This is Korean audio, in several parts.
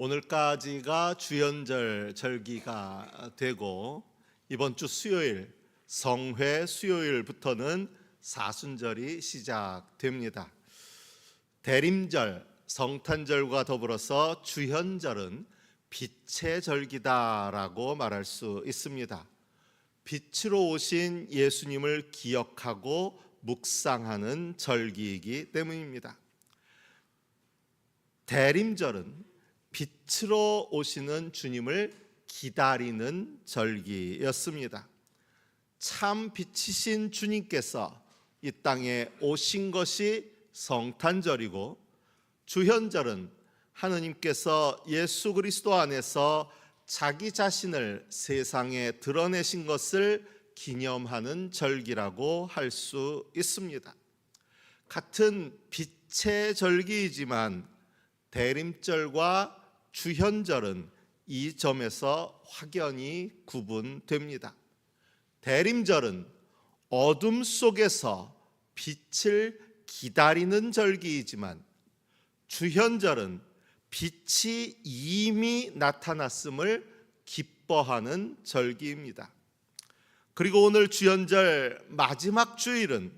오늘까지가 주연절 절기가 되고 이번 주 수요일 성회 수요일부터는 사순절이 시작됩니다. 대림절, 성탄절과 더불어서 주현절은 빛의 절기다라고 말할 수 있습니다. 빛으로 오신 예수님을 기억하고 묵상하는 절기이기 때문입니다. 대림절은 빛으로 오시는 주님을 기다리는 절기였습니다. 참 빛이신 주님께서 이 땅에 오신 것이 성탄절이고, 주현절은 하느님께서 예수 그리스도 안에서 자기 자신을 세상에 드러내신 것을 기념하는 절기라고 할 수 있습니다. 같은 빛의 절기이지만 대림절과 주현절은 이 점에서 확연히 구분됩니다. 대림절은 어둠 속에서 빛을 기다리는 절기이지만, 주현절은 빛이 이미 나타났음을 기뻐하는 절기입니다. 그리고 오늘 주현절 마지막 주일은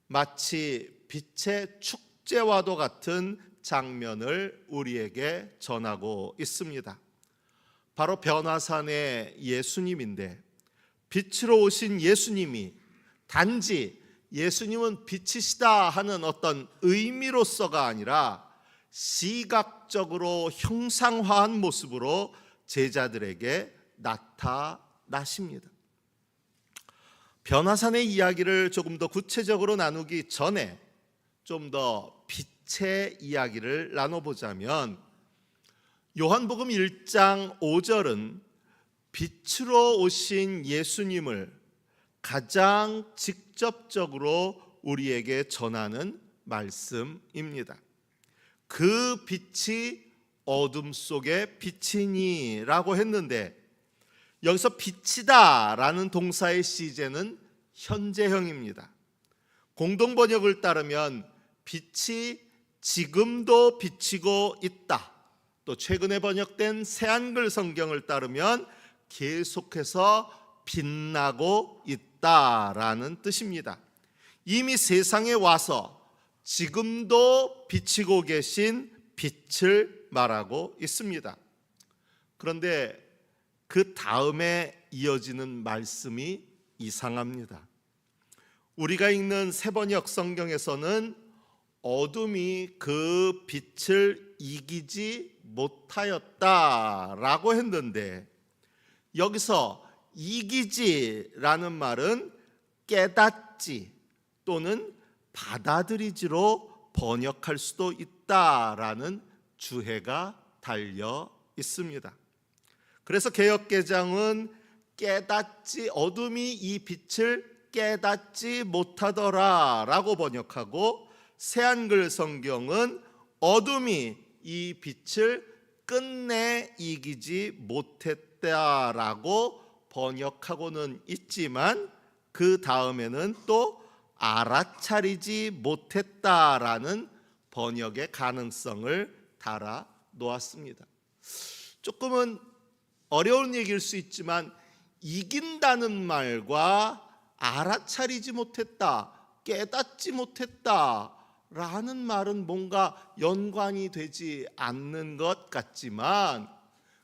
마치 빛의 축제와도 같은 장면을 우리에게 전하고 있습니다. 바로 변화산의 예수님인데, 빛으로 오신 예수님이 단지 예수님은 빛이시다 하는 어떤 의미로서가 아니라 시각적으로 형상화한 모습으로 제자들에게 나타나십니다. 변화산의 이야기를 조금 더 구체적으로 나누기 전에 좀 더 빛의 이야기를 나눠보자면, 요한복음 1장 5절은 빛으로 오신 예수님을 가장 직접적으로 우리에게 전하는 말씀입니다. 그 빛이 어둠 속의 빛이니 라고 했는데, 여기서 빛이다 라는 동사의 시제는 현재형입니다. 공동번역을 따르면 빛이 지금도 비치고 있다, 또 최근에 번역된 새한글 성경을 따르면 계속해서 빛나고 있다라는 뜻입니다. 이미 세상에 와서 지금도 비치고 계신 빛을 말하고 있습니다. 그런데 그 다음에 이어지는 말씀이 이상합니다. 우리가 읽는 새번역 성경에서는 어둠이 그 빛을 이기지 못하였다라고 했는데, 여기서 이기지라는 말은 깨닫지 또는 받아들이지로 번역할 수도 있다라는 주해가 달려 있습니다. 그래서 개역개정은 어둠이 이 빛을 깨닫지 못하더라라고 번역하고, 새한글 성경은 어둠이 이 빛을 끝내 이기지 못했다라고 번역하고는 있지만, 그 다음에는 또 알아차리지 못했다라는 번역의 가능성을 달아 놓았습니다. 조금은 어려운 얘기일 수 있지만, 이긴다는 말과 알아차리지 못했다, 깨닫지 못했다 라는 말은 뭔가 연관이 되지 않는 것 같지만,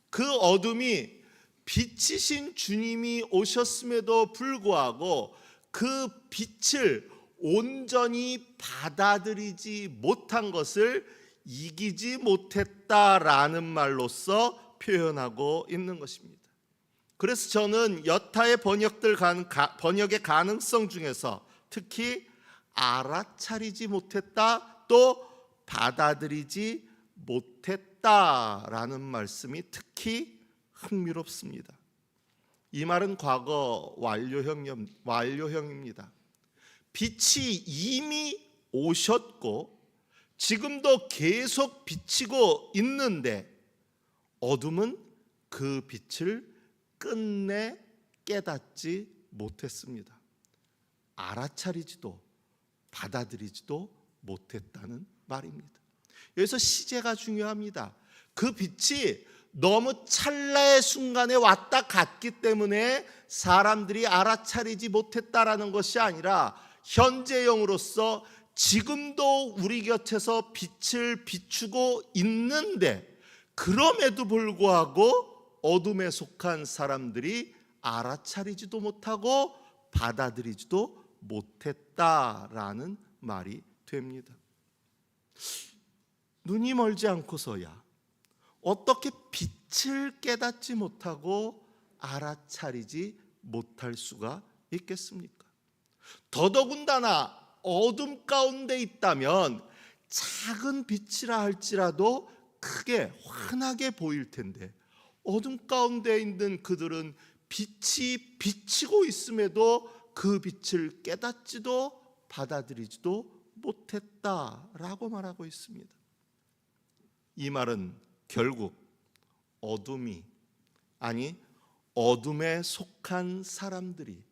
그 어둠이 빛이신 주님이 오셨음에도 불구하고 그 빛을 온전히 받아들이지 못한 것을 이기지 못했다라는 말로서 표현하고 있는 것입니다. 그래서 저는 여타의 번역의 가능성 중에서 특히 알아차리지 못했다, 또 받아들이지 못했다라는 말씀이 특히 흥미롭습니다. 이 말은 과거 완료형입니다. 빛이 이미 오셨고 지금도 계속 비치고 있는데, 어둠은 그 빛을 끝내 깨닫지 못했습니다. 알아차리지도 받아들이지도 못했다는 말입니다. 여기서 시제가 중요합니다. 그 빛이 너무 찰나의 순간에 왔다 갔기 때문에 사람들이 알아차리지 못했다라는 것이 아니라 현재형으로서 지금도 우리 곁에서 빛을 비추고 있는데, 그럼에도 불구하고 어둠에 속한 사람들이 알아차리지도 못하고 받아들이지도 못했다라는 말이 됩니다. 눈이 멀지 않고서야 어떻게 빛을 깨닫지 못하고 알아차리지 못할 수가 있겠습니까? 더더군다나 어둠 가운데 있다면 작은 빛이라 할지라도 크게 환하게 보일 텐데, 어둠 가운데 있는 그들은 빛이 비치고 있음에도 그 빛을 깨닫지도 받아들이지도 못했다라고 말하고 있습니다. 이 말은 결국 어둠에 속한 사람들이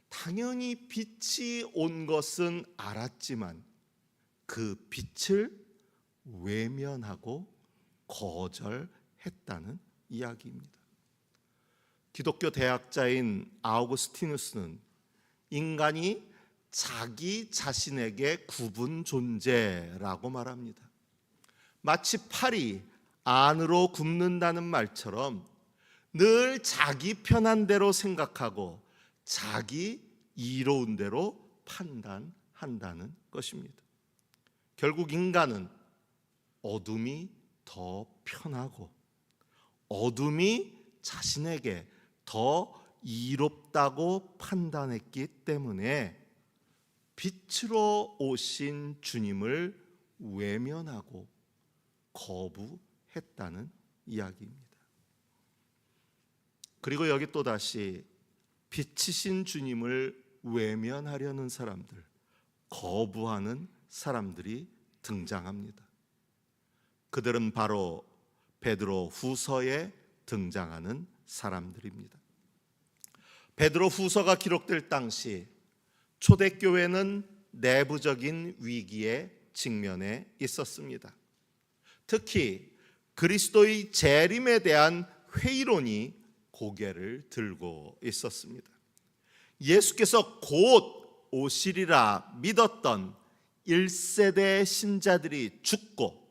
당연히 빛이 온 것은 알았지만 그 빛을 외면하고 거절했다는 이야기입니다. 기독교 대학자인 아우구스티누스는 인간이 자기 자신에게 굽은 존재라고 말합니다. 마치 팔이 안으로 굽는다는 말처럼 늘 자기 편한 대로 생각하고 자기 이로운 대로 판단한다는 것입니다. 결국 인간은 어둠이 더 편하고 어둠이 자신에게 더 이롭다고 판단했기 때문에 빛으로 오신 주님을 외면하고 거부했다는 이야기입니다. 그리고 여기 또다시 빛이신 주님을 외면하려는 사람들, 거부하는 사람들이 등장합니다. 그들은 바로 베드로 후서에 등장하는 사람들입니다. 베드로 후서가 기록될 당시 초대교회는 내부적인 위기에 직면해 있었습니다. 특히 그리스도의 재림에 대한 회의론이 고개를 들고 있었습니다. 예수께서 곧 오시리라 믿었던 1세대 신자들이 죽고,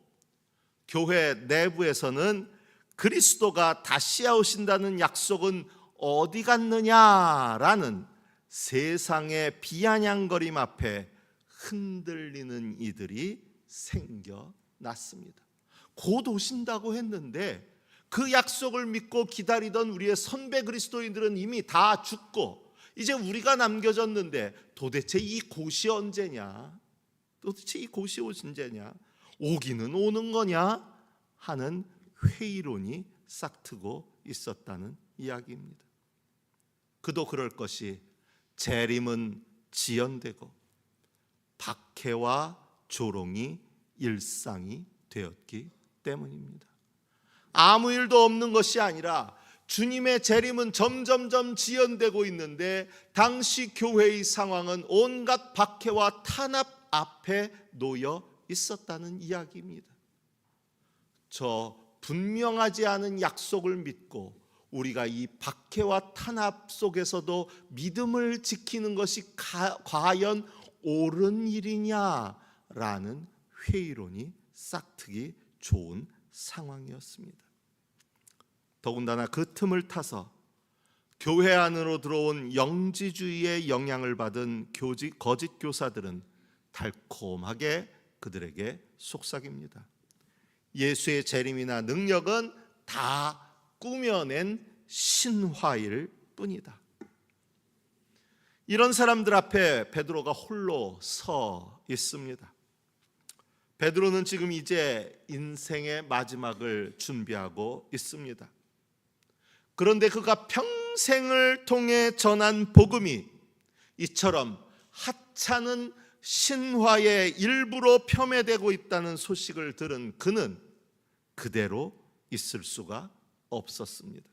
교회 내부에서는 그리스도가 다시 오신다는 약속은 어디 갔느냐라는 세상의 비아냥거림 앞에 흔들리는 이들이 생겨났습니다. 곧 오신다고 했는데 그 약속을 믿고 기다리던 우리의 선배 그리스도인들은 이미 다 죽고 이제 우리가 남겨졌는데 도대체 이 곧이 언제냐? 도대체 이 곧이 언제냐? 오기는 오는 거냐? 하는 회의론이 싹트고 있었다는 이야기입니다. 그도 그럴 것이 재림은 지연되고 박해와 조롱이 일상이 되었기 때문입니다. 아무 일도 없는 것이 아니라 주님의 재림은 점점점 지연되고 있는데 당시 교회의 상황은 온갖 박해와 탄압 앞에 놓여 있었다는 이야기입니다. 저 분명하지 않은 약속을 믿고 우리가 이 박해와 탄압 속에서도 믿음을 지키는 것이 과연 옳은 일이냐라는 회의론이 싹트기 좋은 상황이었습니다. 더군다나 그 틈을 타서 교회 안으로 들어온 영지주의의 영향을 받은 거짓 교사들은 달콤하게 그들에게 속삭입니다. 예수의 재림이나 능력은 다 꾸며낸 신화일 뿐이다. 이런 사람들 앞에 베드로가 홀로 서 있습니다. 베드로는 지금 이제 인생의 마지막을 준비하고 있습니다. 그런데 그가 평생을 통해 전한 복음이 이처럼 하찮은 신화의 일부로 폄훼되고 있다는 소식을 들은 그는 그대로 있을 수가 없었습니다.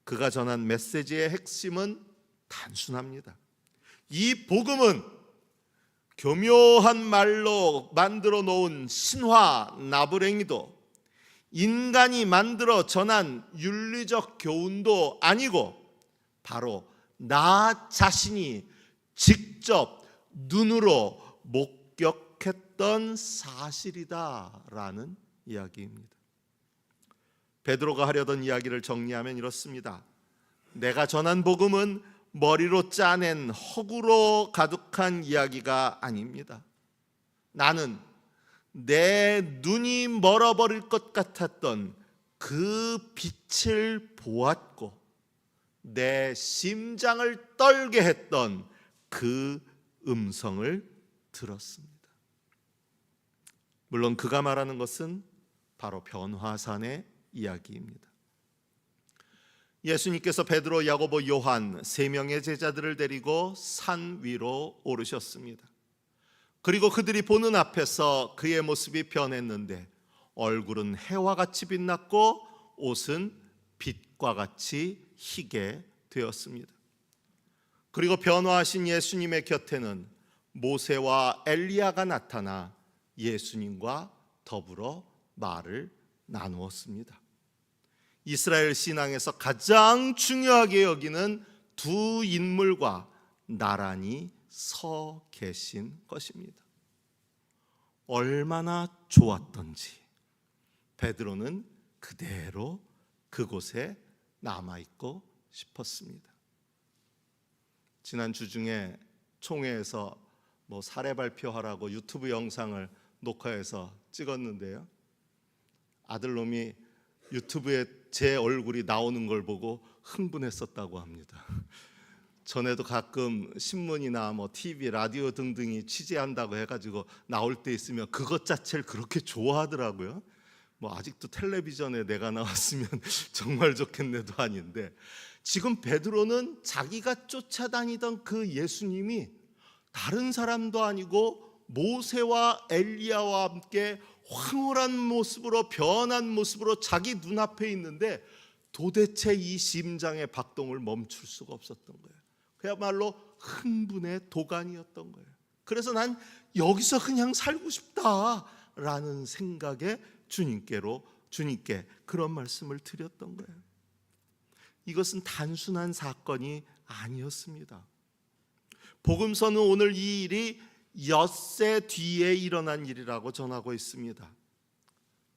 그가 전한 메시지의 핵심은 단순합니다. 이 복음은 교묘한 말로 만들어 놓은 신화 나부랭이도 인간이 만들어 전한 윤리적 교훈도 아니고 바로 나 자신이 직접 눈으로 목격했던 사실이다라는 이야기입니다. 베드로가 하려던 이야기를 정리하면 이렇습니다. 내가 전한 복음은 머리로 짜낸 허구로 가득한 이야기가 아닙니다. 나는 내 눈이 멀어버릴 것 같았던 그 빛을 보았고 내 심장을 떨게 했던 그 음성을 들었습니다. 물론 그가 말하는 것은 바로 변화산의 이야기입니다. 예수님께서 베드로, 야고보, 요한 세 명의 제자들을 데리고 산 위로 오르셨습니다. 그리고 그들이 보는 앞에서 그의 모습이 변했는데 얼굴은 해와 같이 빛났고 옷은 빛과 같이 희게 되었습니다. 그리고 변화하신 예수님의 곁에는 모세와 엘리야가 나타나 예수님과 더불어 말을 나누었습니다. 이스라엘 신앙에서 가장 중요하게 여기는 두 인물과 나란히 서 계신 것입니다. 얼마나 좋았던지 베드로는 그대로 그곳에 남아있고 싶었습니다. 지난 주 중에 총회에서 사례 발표하라고 유튜브 영상을 녹화해서 찍었는데요. 아들놈이 유튜브에 제 얼굴이 나오는 걸 보고 흥분했었다고 합니다. 전에도 가끔 신문이나 TV, 라디오 등등이 취재한다고 해가지고 나올 때 있으면 그것 자체를 그렇게 좋아하더라고요. 아직도 텔레비전에 내가 나왔으면 정말 좋겠네도 아닌데, 지금 베드로는 자기가 쫓아다니던 그 예수님이 다른 사람도 아니고 모세와 엘리야와 함께 황홀한 모습으로, 변한 모습으로 자기 눈앞에 있는데 도대체 이 심장의 박동을 멈출 수가 없었던 거예요. 그야말로 흥분의 도가니였던 거예요. 그래서 난 여기서 그냥 살고 싶다라는 생각에 주님께 그런 말씀을 드렸던 거예요. 이것은 단순한 사건이 아니었습니다. 복음서는 오늘 이 일이 엿새 뒤에 일어난 일이라고 전하고 있습니다.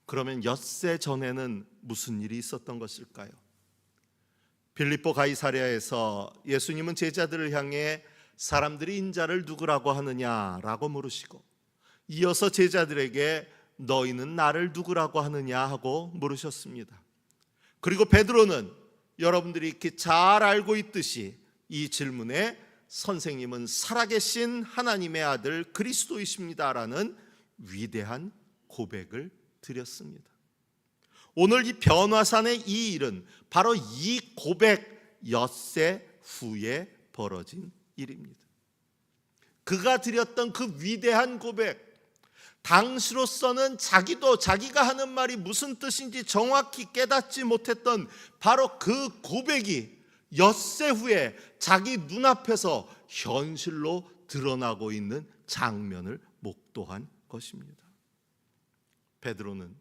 그러면 엿새 전에는 무슨 일이 있었던 것일까요? 빌립보 가이사랴에서 예수님은 제자들을 향해 사람들이 인자를 누구라고 하느냐라고 물으시고, 이어서 제자들에게 너희는 나를 누구라고 하느냐 하고 물으셨습니다. 그리고 베드로는 여러분들이 이렇게 잘 알고 있듯이 이 질문에 선생님은 살아계신 하나님의 아들 그리스도이십니다라는 위대한 고백을 드렸습니다. 오늘 이 변화산의 이 일은 바로 이 고백 엿새 후에 벌어진 일입니다. 그가 드렸던 그 위대한 고백, 당시로서는 자기도 자기가 하는 말이 무슨 뜻인지 정확히 깨닫지 못했던 바로 그 고백이 엿새 후에 자기 눈앞에서 현실로 드러나고 있는 장면을 목도한 것입니다. 베드로는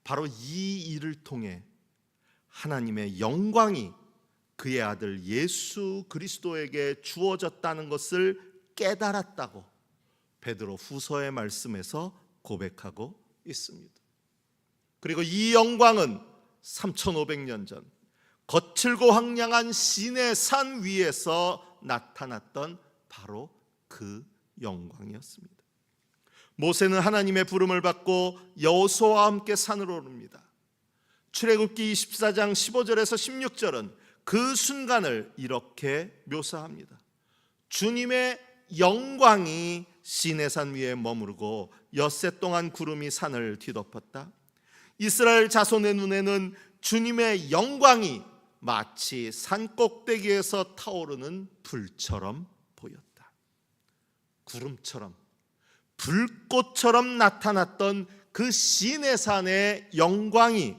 바로 이 일을 통해 하나님의 영광이 그의 아들 예수 그리스도에게 주어졌다는 것을 깨달았다고 베드로 후서의 말씀에서 고백하고 있습니다. 그리고 이 영광은 3500년 전 거칠고 황량한 시내 산 위에서 나타났던 바로 그 영광이었습니다. 모세는 하나님의 부름을 받고 여호수아와 함께 산을 오릅니다. 출애굽기 24장 15절에서 16절은 그 순간을 이렇게 묘사합니다. 주님의 영광이 시내산 위에 머무르고 엿새 동안 구름이 산을 뒤덮었다. 이스라엘 자손의 눈에는 주님의 영광이 마치 산 꼭대기에서 타오르는 불처럼 보였다. 구름처럼, 불꽃처럼 나타났던 그 시내산의 영광이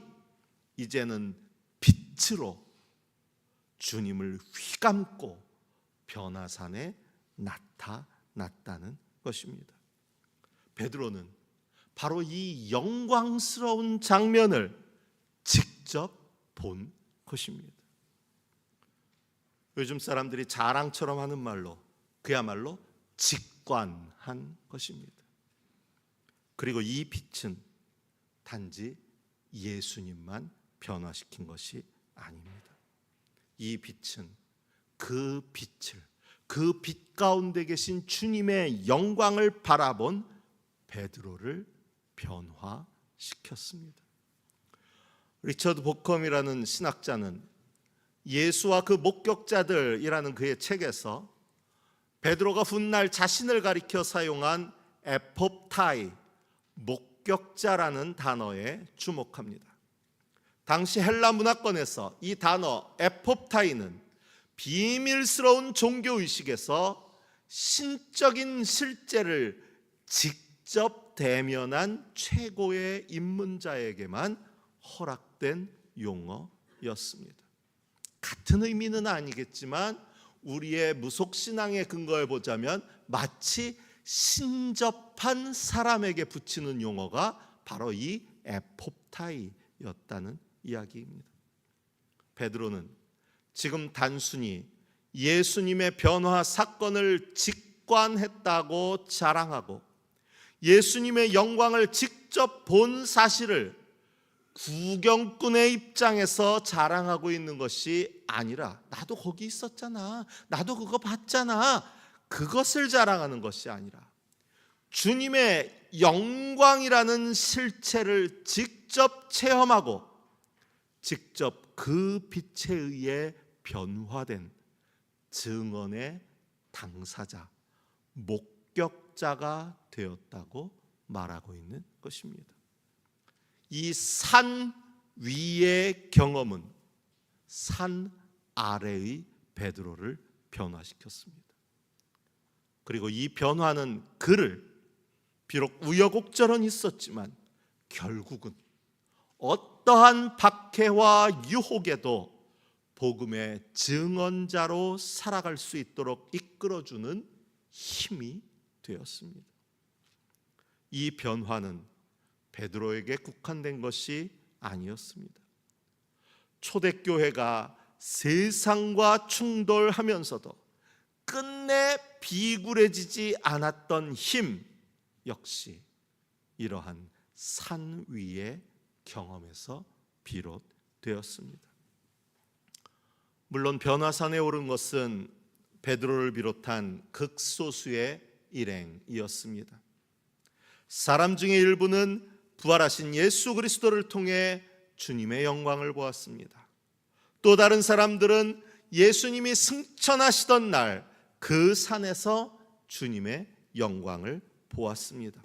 이제는 빛으로 주님을 휘감고 변화산에 나타났다는 것입니다. 베드로는 바로 이 영광스러운 장면을 직접 본 것입니다. 요즘 사람들이 자랑처럼 하는 말로 그야말로 직관한 것입니다. 그리고 이 빛은 단지 예수님만 변화시킨 것이 아닙니다. 이 빛은 그 빛 가운데 계신 주님의 영광을 바라본 베드로를 변화시켰습니다. 리처드 보컴이라는 신학자는 예수와 그 목격자들이라는 그의 책에서 베드로가 훗날 자신을 가리켜 사용한 에포프타이, 목격자라는 단어에 주목합니다. 당시 헬라 문화권에서 이 단어 에포프타이는 비밀스러운 종교의식에서 신적인 실제를 직접 대면한 최고의 입문자에게만 허락된 용어였습니다. 같은 의미는 아니겠지만 우리의 무속신앙의 근거에 보자면 마치 신접한 사람에게 붙이는 용어가 바로 이 에포프타이였다는 이야기입니다. 베드로는 지금 단순히 예수님의 변화 사건을 직관했다고 자랑하고 예수님의 영광을 직접 본 사실을 구경꾼의 입장에서 자랑하고 있는 것이 아니라 나도 거기 있었잖아, 나도 그거 봤잖아, 그것을 자랑하는 것이 아니라 주님의 영광이라는 실체를 직접 체험하고 직접 그 빛에 의해 변화된 증언의 당사자, 목격자가 되었다고 말하고 있는 것입니다. 이 산 위의 경험은 산 아래의 베드로를 변화시켰습니다. 그리고 이 변화는 그를 비록 우여곡절은 있었지만 결국은 어떠한 박해와 유혹에도 복음의 증언자로 살아갈 수 있도록 이끌어주는 힘이 되었습니다. 이 변화는 베드로에게 국한된 것이 아니었습니다. 초대교회가 세상과 충돌하면서도 끝내 비굴해지지 않았던 힘 역시 이러한 산 위의 경험에서 비롯되었습니다. 물론 변화산에 오른 것은 베드로를 비롯한 극소수의 일행이었습니다. 사람 중에 일부는 부활하신 예수 그리스도를 통해 주님의 영광을 보았습니다. 또 다른 사람들은 예수님이 승천하시던 날 그 산에서 주님의 영광을 보았습니다.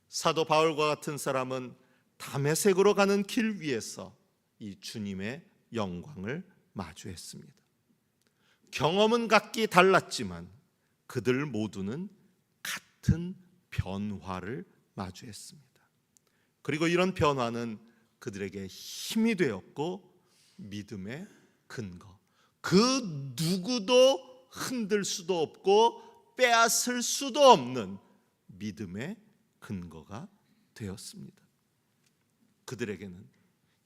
사도 바울과 같은 사람은 다메섹으로 가는 길 위에서 이 주님의 영광을 마주했습니다. 경험은 각기 달랐지만 그들 모두는 같은 변화를 마주했습니다. 그리고 이런 변화는 그들에게 힘이 되었고 믿음의 근거, 그 누구도 흔들 수도 없고 빼앗을 수도 없는 믿음의 근거가 되었습니다. 그들에게는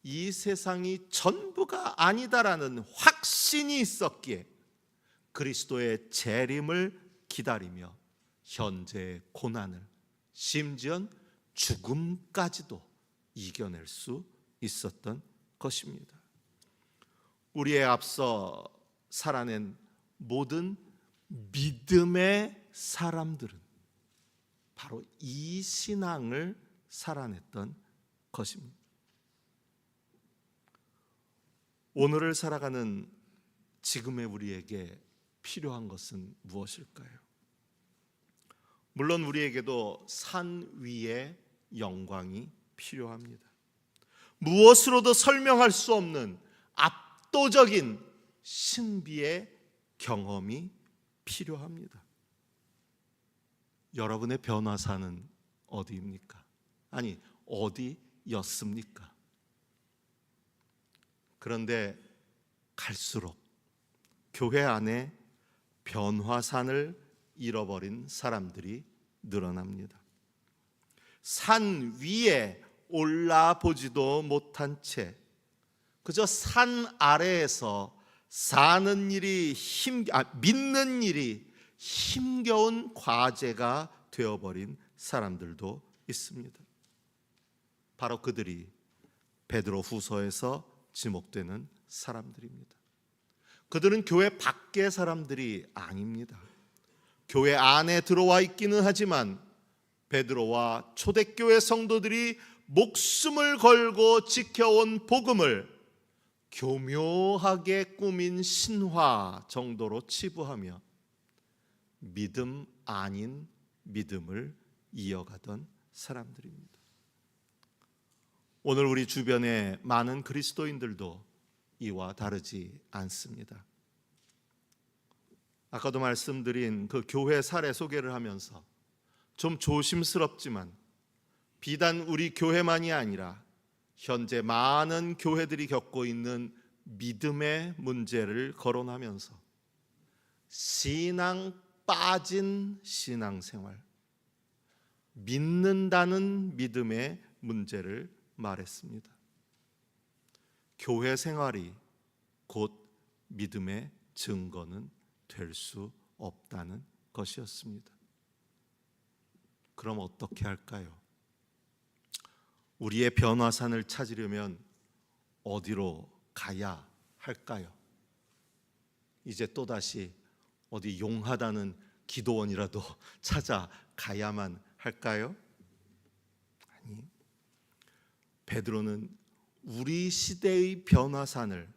이 세상이 전부가 아니다라는 확신이 있었기에 그리스도의 재림을 기다리며 현재의 고난을, 심지어 죽음까지도 이겨낼 수 있었던 것입니다. 우리의 앞서 살아낸 모든 믿음의 사람들은 바로 이 신앙을 살아냈던 것입니다. 오늘을 살아가는 지금의 우리에게 필요한 것은 무엇일까요? 물론 우리에게도 산 위의 영광이 필요합니다. 무엇으로도 설명할 수 없는 압도적인 신비의 경험이 필요합니다. 여러분의 변화사는 어디입니까? 아니, 어디였습니까? 그런데 갈수록 교회 안에 변화산을 잃어버린 사람들이 늘어납니다. 산 위에 올라보지도 못한 채 그저 산 아래에서 사는 일이 믿는 일이 힘겨운 과제가 되어버린 사람들도 있습니다. 바로 그들이 베드로 후서에서 지목되는 사람들입니다. 그들은 교회 밖의 사람들이 아닙니다. 교회 안에 들어와 있기는 하지만 베드로와 초대교회 성도들이 목숨을 걸고 지켜온 복음을 교묘하게 꾸민 신화 정도로 치부하며 믿음 아닌 믿음을 이어가던 사람들입니다. 오늘 우리 주변의 많은 그리스도인들도 이와 다르지 않습니다. 아까도 말씀드린 그 교회 사례 소개를 하면서 좀 조심스럽지만 비단 우리 교회만이 아니라 현재 많은 교회들이 겪고 있는 믿음의 문제를 거론하면서 신앙 빠진 신앙생활, 믿는다는 믿음의 문제를 말했습니다. 교회 생활이 곧 믿음의 증거는 될 수 없다는 것이었습니다. 그럼 어떻게 할까요? 우리의 변화산을 찾으려면 어디로 가야 할까요? 이제 또다시 어디 용하다는 기도원이라도 찾아가야만 할까요? 아니, 베드로는 우리 시대의 변화산을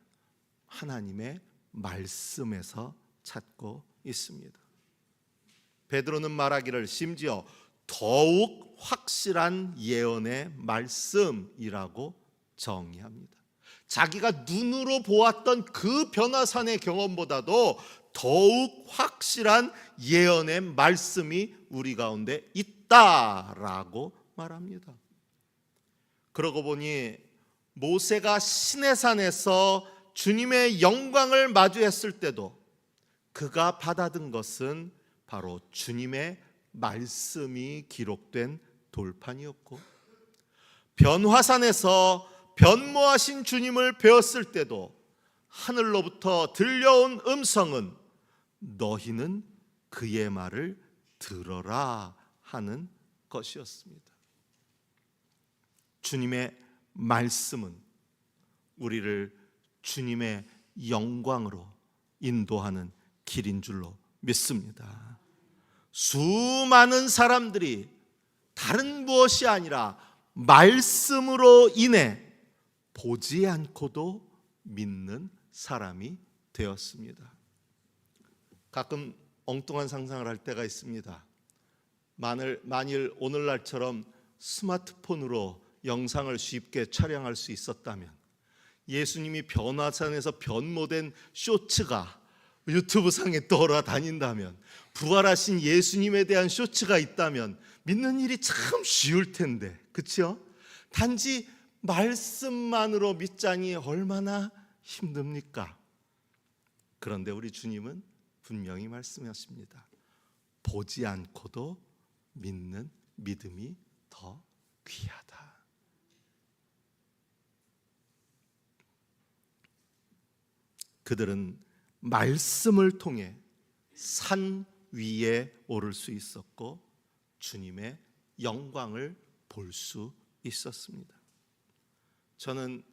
하나님의 말씀에서 찾고 있습니다. 베드로는 말하기를 심지어 더욱 확실한 예언의 말씀이라고 정의합니다. 자기가 눈으로 보았던 그 변화산의 경험보다도 더욱 확실한 예언의 말씀이 우리 가운데 있다라고 말합니다. 그러고 보니 모세가 시내산에서 주님의 영광을 마주했을 때도 그가 받아든 것은 바로 주님의 말씀이 기록된 돌판이었고, 변화산에서 변모하신 주님을 배웠을 때도 하늘로부터 들려온 음성은 너희는 그의 말을 들어라 하는 것이었습니다. 주님의 말씀은 우리를 주님의 영광으로 인도하는 길인 줄로 믿습니다. 수많은 사람들이 다른 무엇이 아니라 말씀으로 인해 보지 않고도 믿는 사람이 되었습니다. 가끔 엉뚱한 상상을 할 때가 있습니다. 만일 오늘날처럼 스마트폰으로 영상을 쉽게 촬영할 수 있었다면, 예수님이 변화산에서 변모된 쇼츠가 유튜브 상에 돌아다닌다면, 부활하신 예수님에 대한 쇼츠가 있다면 믿는 일이 참 쉬울 텐데, 그렇죠? 단지 말씀만으로 믿자니 얼마나 힘듭니까? 그런데 우리 주님은 분명히 말씀하십니다. 보지 않고도 믿는 믿음이 더 귀하다. 그들은 말씀을 통해 산 위에 오를 수 있었고 주님의 영광을 볼 수 있었습니다. 저는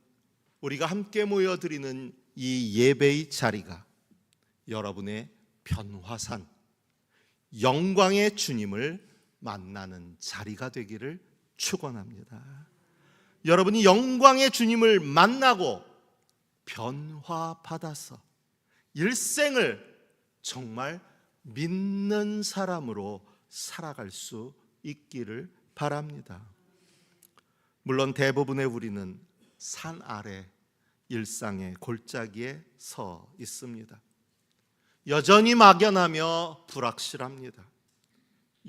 우리가 함께 모여드리는 이 예배의 자리가 여러분의 변화산, 영광의 주님을 만나는 자리가 되기를 축원합니다. 여러분이 영광의 주님을 만나고 변화받아서 일생을 정말 믿는 사람으로 살아갈 수 있기를 바랍니다. 물론 대부분의 우리는 산 아래 일상의 골짜기에 서 있습니다. 여전히 막연하며 불확실합니다.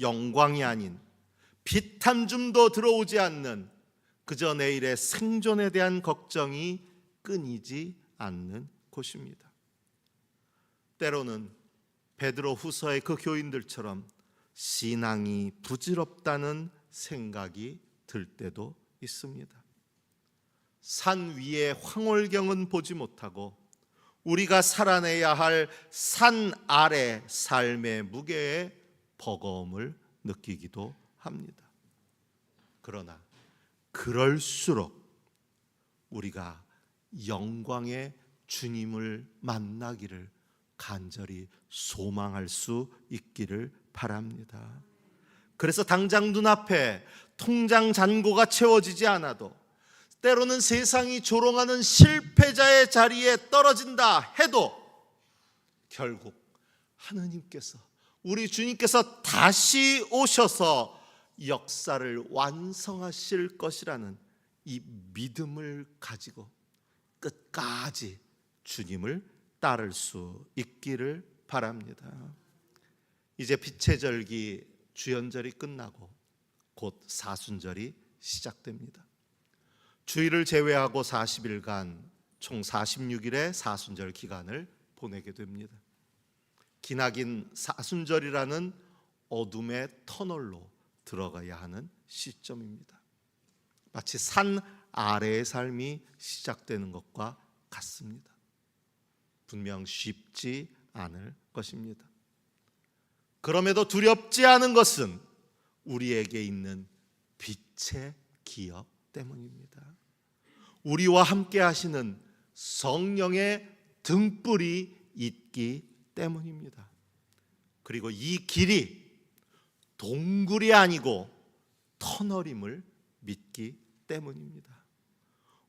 영광이 아닌 빛 한 줌도 들어오지 않는 그저 내일의 생존에 대한 걱정이 끊이지 않는 곳입니다. 때로는 베드로 후서의 그 교인들처럼 신앙이 부질없다는 생각이 들 때도 있습니다. 산 위의 황홀경은 보지 못하고 우리가 살아내야 할 산 아래 삶의 무게에 버거움을 느끼기도 합니다. 그러나 그럴수록 우리가 영광의 주님을 만나기를 간절히 소망할 수 있기를 바랍니다. 그래서 당장 눈앞에 통장 잔고가 채워지지 않아도, 때로는 세상이 조롱하는 실패자의 자리에 떨어진다 해도 결국 하느님께서, 우리 주님께서 다시 오셔서 역사를 완성하실 것이라는 이 믿음을 가지고 끝까지 주님을 따를 수 있기를 바랍니다. 이제 빛의 절기 주연절이 끝나고 곧 사순절이 시작됩니다. 주일을 제외하고 40일간 총 46일의 사순절 기간을 보내게 됩니다. 기나긴 사순절이라는 어둠의 터널로 들어가야 하는 시점입니다. 마치 산 아래의 삶이 시작되는 것과 같습니다. 분명 쉽지 않을 것입니다. 그럼에도 두렵지 않은 것은 우리에게 있는 빛의 기업 때문입니다. 우리와 함께 하시는 성령의 등불이 있기 때문입니다. 그리고 이 길이 동굴이 아니고 터널임을 믿기 때문입니다.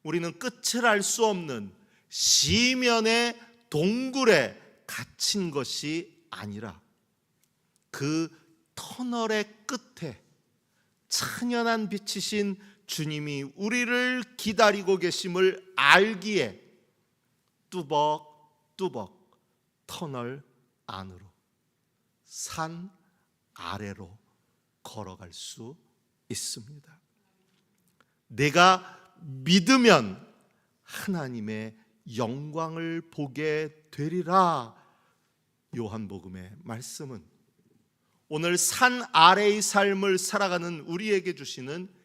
우리는 끝을 알 수 없는 시면의 동굴에 갇힌 것이 아니라 그 터널의 끝에 찬연한 빛이신 주님이 우리를 기다리고 계심을 알기에 뚜벅뚜벅 터널 안으로, 산 아래로 걸어갈 수 있습니다. 내가 믿으면 하나님의 영광을 보게 되리라. 요한복음의 말씀은 오늘 산 아래의 삶을 살아가는 우리에게 주시는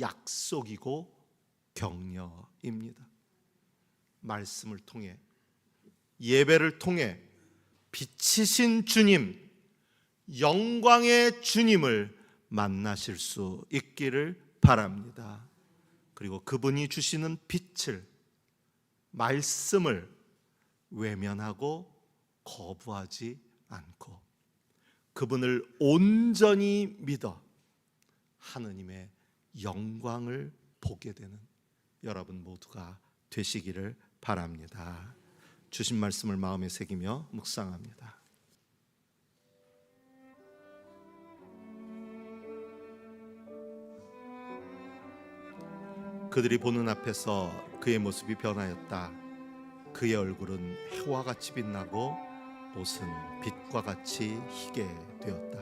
약속이고 격려입니다. 말씀을 통해, 예배를 통해 빛이신 주님, 영광의 주님을 만나실 수 있기를 바랍니다. 그리고 그분이 주시는 빛을, 말씀을 외면하고 거부하지 않고 그분을 온전히 믿어 하느님의 영광을 보게 되는 여러분 모두가 되시기를 바랍니다. 주신 말씀을 마음에 새기며 묵상합니다. 그들이 보는 앞에서 그의 모습이 변하였다. 그의 얼굴은 해와 같이 빛나고 옷은 빛과 같이 희게 되었다.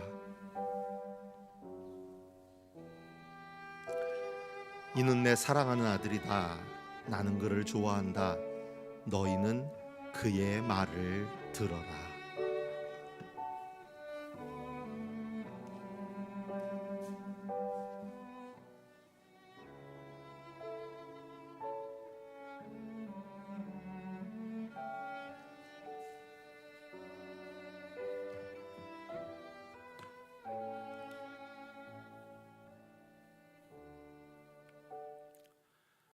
이는 내 사랑하는 아들이다. 나는 그를 좋아한다. 너희는 그의 말을 들어라.